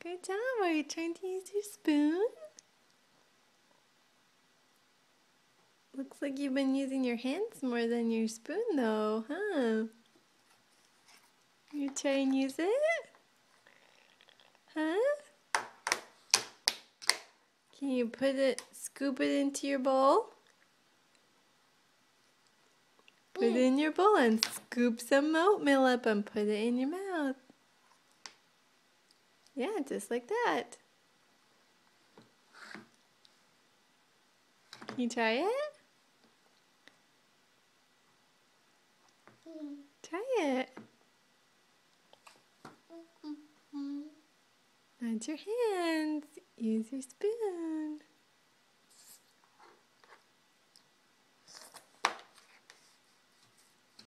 Good job. Are you trying to use your spoon? Looks like you've been using your hands more than your spoon though, huh? You try and use it? Huh? Can you scoop it into your bowl? Put it in your bowl and scoop some oatmeal up and put it in your mouth. Yeah, just like that. Can you try it? Try it. Not your hands. Use your spoon.